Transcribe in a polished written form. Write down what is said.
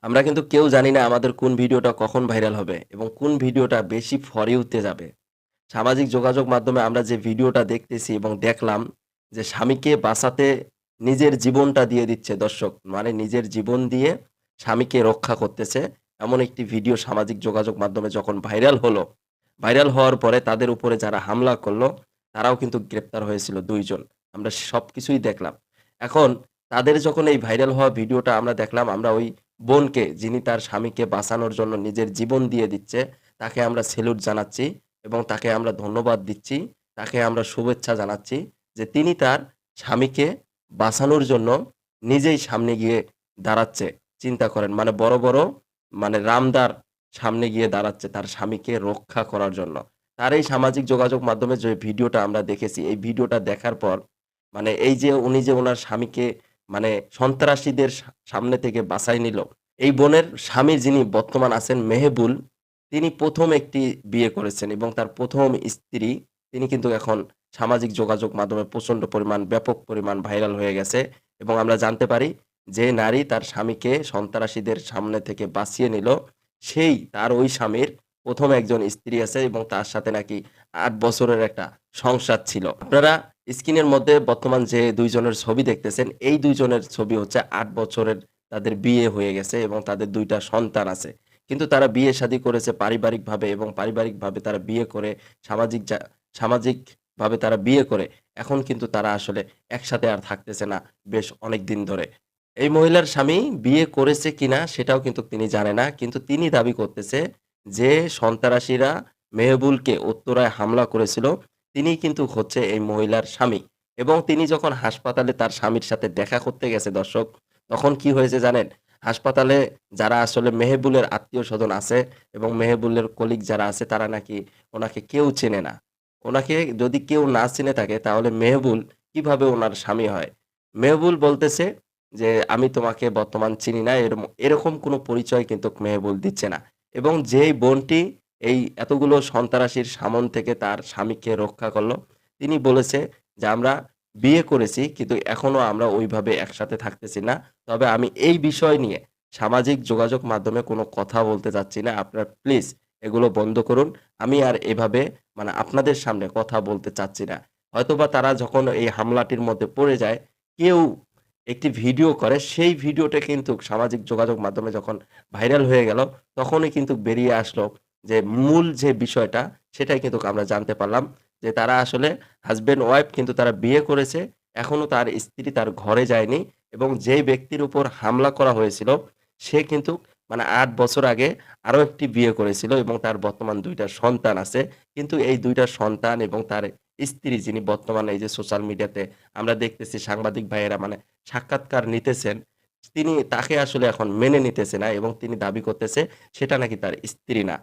আমরা কিন্তু কেউ জানি না আমাদের কোন ভিডিওটা কখন ভাইরাল হবে এবং কোন ভিডিওটা বেশি ফর ইউতে যাবে। সামাজিক যোগাযোগ মাধ্যমে আমরা যে ভিডিওটা দেখতেছি এবং দেখলাম যে স্বামীকে বাঁচাতে নিজের জীবনটা দিয়ে দিচ্ছে দর্শক। মানে নিজের জীবন দিয়ে স্বামীকে রক্ষা করতেছে। এমন একটি ভিডিও সামাজিক যোগাযোগ মাধ্যমে যখন ভাইরাল হলো, ভাইরাল হওয়ার পরে তাদের উপরে যারা হামলা করলো, তারাও কিন্তু গ্রেপ্তার হয়েছিল ২ জন। আমরা সবকিছুই দেখলাম। এখন তাদের যখন এই ভাইরাল হওয়া ভিডিওটা আমরা দেখলাম, আমরা ওই বোনকে যিনি তার স্বামীকে বাঁচানোর জন্য নিজের জীবন দিয়ে দিচ্ছে, তাকে আমরা সেলুট জানাচ্ছি এবং তাকে আমরা ধন্যবাদ দিচ্ছি। তাকে আমরা শুভেচ্ছা জানাচ্ছি যে তিনি তার স্বামীকে বাঁচানোর জন্য নিজেই সামনে গিয়ে দাঁড়াচ্ছে। চিন্তা করেন মানে বড়, বড় মানে রামদার সামনে গিয়ে দাঁড়াচ্ছে তার স্বামীকে রক্ষা করার জন্য। তার এই সামাজিক যোগাযোগ মাধ্যমে যে ভিডিওটা আমরা দেখেছি, এই ভিডিওটা দেখার পর মানে এই যে উনি যে উনার স্বামীকে মানে সন্ত্রাসীদের সামনে থেকে বাঁচায় নিল। এই বোনের স্বামী যিনি বর্তমান আছেন মেহেবুল, তিনি ১ম একটি বিয়ে করেছেন এবং তার ১ম স্ত্রী তিনি কিন্তু এখন সামাজিক যোগাযোগ মাধ্যমে প্রচন্ড পরিমাণ ব্যাপক পরিমাণ ভাইরাল হয়ে গেছে এবং আমরা জানতে পারি যে নারী তার স্বামীকে সন্ত্রাসীদের সামনে থেকে বাঁচিয়ে নিল, সেই তার ওই স্বামীর ১ম একজন স্ত্রী আছে এবং তার সাথে নাকি ৮ বছরের একটা সংসার ছিল। আপনারা স্ক্রিনের মধ্যে বর্তমান যে ২ জনের ছবি দেখতেছেন, এই ২ জনের ছবি হচ্ছে ৮ বছরের তাদের বিয়ে হয়ে গেছে এবং তাদের ২ টা সন্তান আছে। কিন্তু তারা বিয়ে-শাদী করেছে পারিবারিকভাবে এবং পারিবারিকভাবে তারা বিয়ে করে সামাজিকভাবে তারা বিয়ে করে এখন কিন্তু তারা আসলে একসাথে আর থাকতেছে না বেশ অনেকদিন ধরে। এই মহিলার স্বামী বিয়ে করেছে কিনা সেটাও কিন্তু তিনি জানে না। কিন্তু তিনি দাবি করতেছে যে সন্ত্রাসীরা মেহবুলকে উত্তরায় হামলা করেছিল, তিনিই কিন্তু হচ্ছে এই মহিলার স্বামী। এবং তিনি যখন হাসপাতালে তার স্বামীর সাথে দেখা করতে গেছে দর্শক, তখন কি হয়েছে জানেন? হাসপাতালে যারা আসলে মেহেবুলের আত্মীয়স্বজন আছে এবং মেহেবুলের কলিগ যারা আছে তারা নাকি ওনাকে কেউ চেনে না। ওনাকে যদি কেউ না চিনে থাকে তাহলে মেহবুল কিভাবে উনার স্বামী হয়? মেহবুল বলতেছে যে, "আমি তোমাকে বর্তমান চিনি না।" এরকম কোনো পরিচয় কিন্তু মেহবুল দিচ্ছে না। এবং যেই বোনটি এই এতগুলো সন্ত্রাসীর সামন থেকে তার স্বামীকে রক্ষা করল, তিনি বলেছে যে, "আমরা বিয়ে করেছি কিন্তু এখনো আমরা ওইভাবে একসাথে থাকতেছি না। তবে আমি এই বিষয় নিয়ে সামাজিক যোগাযোগ মাধ্যমে কোনো কথা বলতে চাচ্ছি না। আপনারা প্লিজ এগুলো বন্ধ করুন। আমি আর এভাবে মানে আপনাদের সামনে কথা বলতে চাচ্ছি না।" হয়তোবা তারা যখন এই হামলাটির মধ্যে পড়ে যায়, কেউ একটি ভিডিও করে, সেই ভিডিওটা কিন্তু সামাজিক যোগাযোগ মাধ্যমে যখন ভাইরাল হয়ে গেল, তখনই কিন্তু বেরিয়ে আসলো যে মূল যে বিষয়টা, সেটাই কিন্তু আমরা জানতে পারলাম যে তারা আসলে হাসব্যান্ড ওয়াইফ কিন্তু তারা বিয়ে করেছে। এখনো তার স্ত্রী তার ঘরে যায়নি এবং যেই ব্যক্তির উপর হামলা করা হয়েছিল, সে কিন্তু মানে ৮ বছর আগে আরো একটি বিয়ে করেছিল এবং তার বর্তমান ২ টা সন্তান আছে। কিন্তু এই ২ টা সন্তান এবং তার স্ত্রী যিনি বর্তমানে এই যে সোশ্যাল মিডিয়াতে আমরা দেখতেছি সাংবাদিক ভাইয়েরা মানে সাক্ষাৎকার নিতেছেন, তিনি তাকে আসলে এখন মেনে নিতেছে না এবং তিনি দাবি করতেছে সেটা নাকি তার স্ত্রী না।